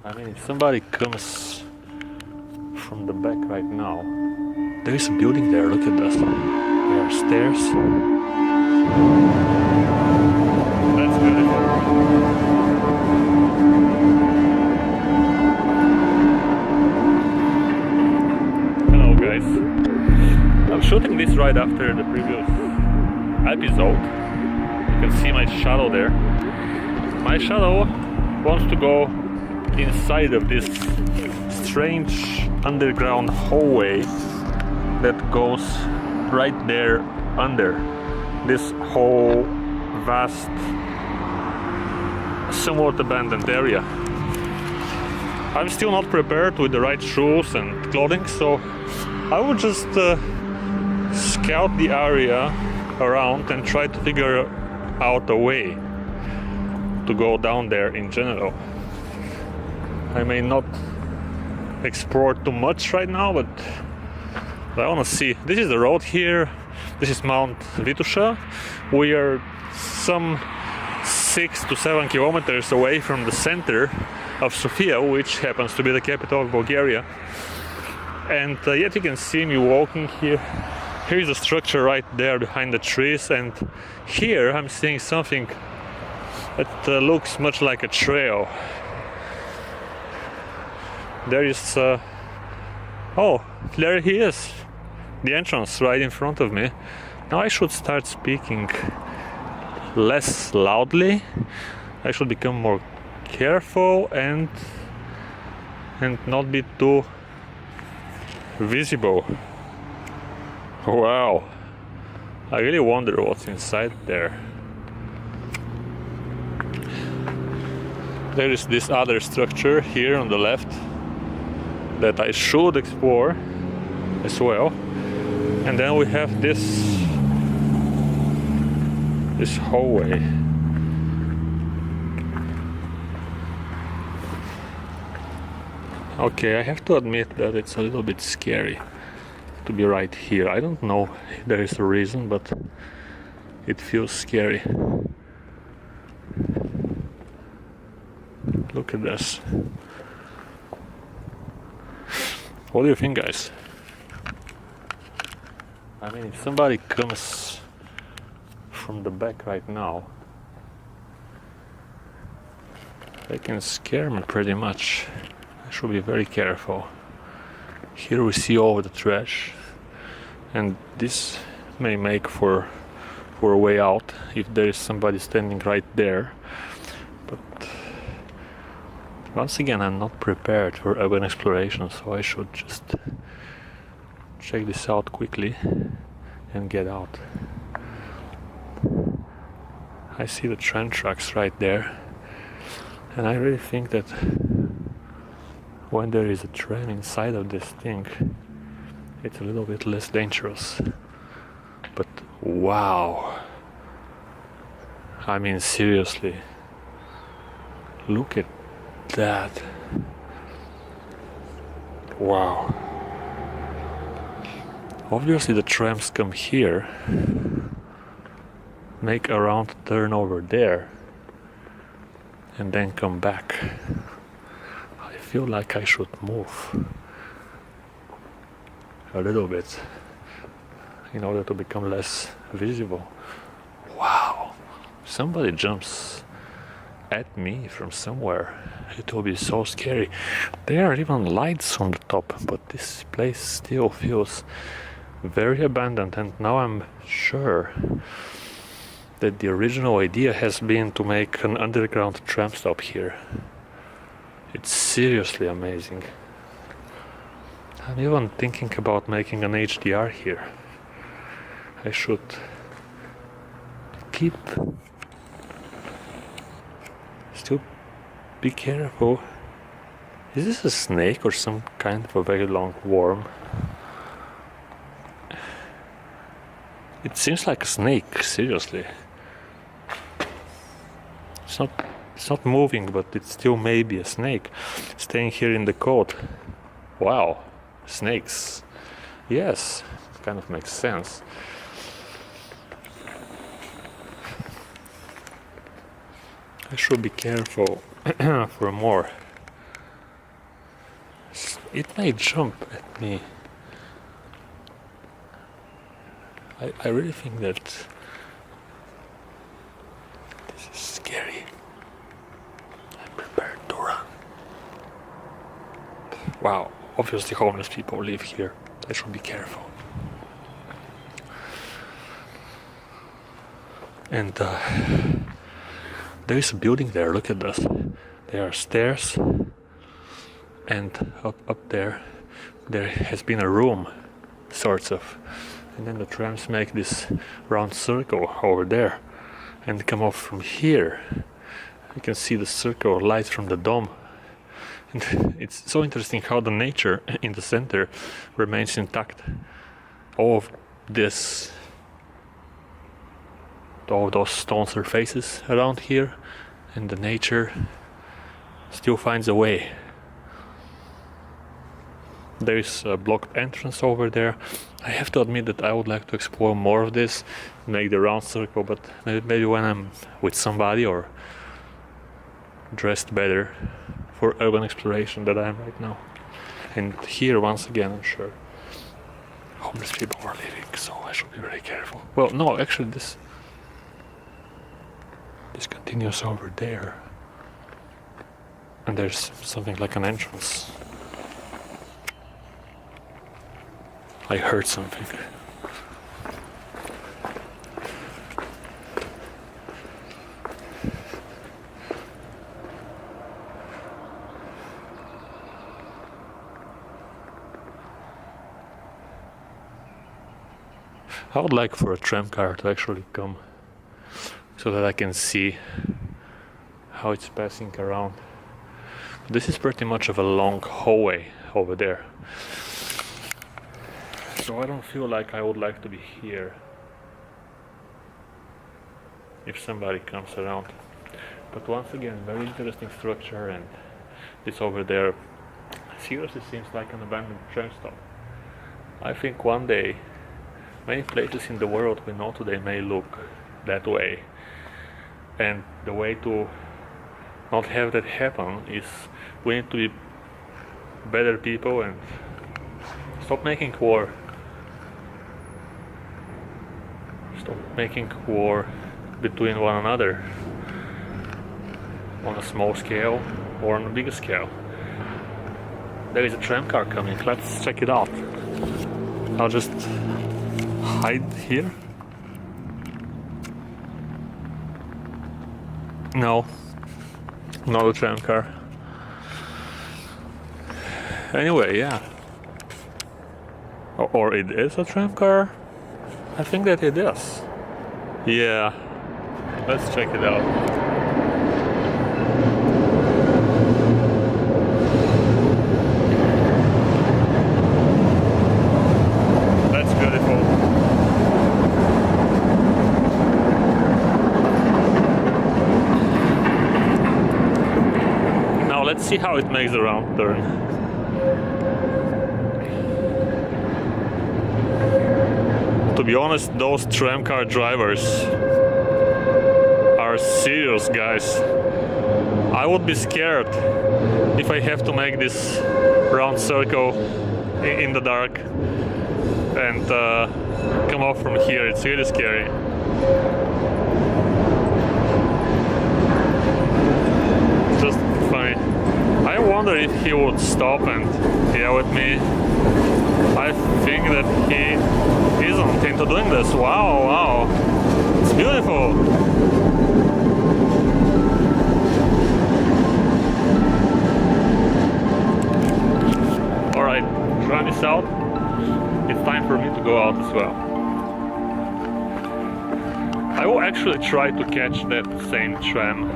I mean, if somebody comes from the back right now, there is a building there, look at this. There are stairs. That's beautiful. Hello guys. I'm shooting this right after the previous episode. You can see my shadow there. My shadow wants to go inside of this strange underground hallway that goes right there under this whole vast, somewhat abandoned area. I'm still not prepared with the right shoes and clothing, so I will just scout the area around and try to figure out a way to go down there in general. I may not explore too much right now, but I want to see. This is the road here. This is Mount Vitusha. We are some 6 to 7 kilometers away from the center of Sofia, which happens to be the capital of Bulgaria. And yet you can see me walking here. Here is a structure right there behind the trees, and here I'm seeing something that looks much like a trail. There is oh, there he is, the entrance right in front of me. Now I should start speaking less loudly. I should become more careful and not be too visible. Wow, I really wonder what's inside there. There is this other structure here on the left that I should explore as well. And then we have this hallway. Okay, I have to admit that it's a little bit scary to be right here. I don't know if there is a reason, but it feels scary. Look at this. What do you think, guys? I mean, if somebody comes from the back right now, they can scare me pretty much. I should be very careful. Here we see all the trash, and this may make for a way out if there is somebody standing right there. But once again, I'm not prepared for urban exploration, so I should just check this out quickly and get out. I see the train tracks right there, and I really think that when there is a tram inside of this thing, it's a little bit less dangerous. But wow, I mean, seriously, look at that. Wow. Obviously the trams come here, make a round turn over there, and then come back. I feel like I should move a little bit in order to become less visible. Wow, somebody jumps at me from somewhere. It will be so scary. There are even lights on the top, but this place still feels very abandoned, and now I'm sure that the original idea has been to make an underground tram stop here. It's seriously amazing. I'm even thinking about making an HDR here. I should still be careful. Is this a snake or some kind of a very long worm? It seems like a snake, seriously. It's not moving, but it still may be a snake staying here in the cold. Wow, snakes. Yes, it kind of makes sense. I should be careful for more It may jump at me. I really think that this is scary. I'm prepared to run. Wow, obviously homeless people live here. I should be careful. And there is a building there, look at this. There are stairs, and up there has been a room, sorts of. And then the trams make this round circle over there and come off from here. You can see the circle of light from the dome. And it's so interesting how the nature in the center remains intact. All of this, all those stone surfaces around here, and the nature still finds a way. There is a blocked entrance over there. I have to admit that I would like to explore more of this, make the round circle, but maybe when I'm with somebody or dressed better for urban exploration than I am right now. And here, once again, I'm sure homeless people are living, so I should be very careful. Well, no, actually this continues over there. And there's something like an entrance. I heard something. I would like for a tram car to actually come so that I can see how it's passing around. This is pretty much of a long hallway over there. So I don't feel like I would like to be here if somebody comes around. But once again, very interesting structure, and this over there seriously seems like an abandoned tram stop. I think one day many places in the world we know today may look that way, and the way to not have that happen is we need to be better people and stop making war. Stop making war between one another on a small scale or on a bigger scale. There is a tram car coming, let's check it out. I'll just hide here. No, not a tram car. Anyway, yeah. Or it is a tram car? I think that it is. Yeah, let's check it out. That's beautiful. Now let's see how it makes the round turn. To be honest, those tramcar drivers are serious guys. I would be scared if I have to make this round circle in the dark and come off from here. It's really scary. It's just funny. I wonder if he would stop and yell at me. I think that he isn't into doing this. Wow, wow. It's beautiful. Alright, tram is out. It's time for me to go out as well. I will actually try to catch that same tram.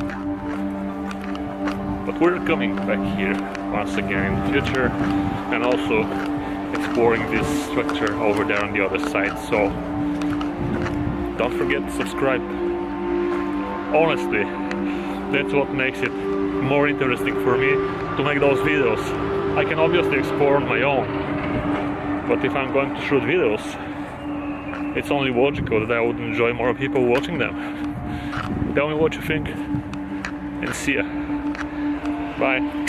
But we're coming back here once again in the future, and also exploring this structure over there on the other side, so don't forget to subscribe. Honestly, that's what makes it more interesting for me to make those videos. I can obviously explore on my own, but if I'm going to shoot videos, it's only logical that I would enjoy more people watching them. Tell me what you think, and see ya. Bye.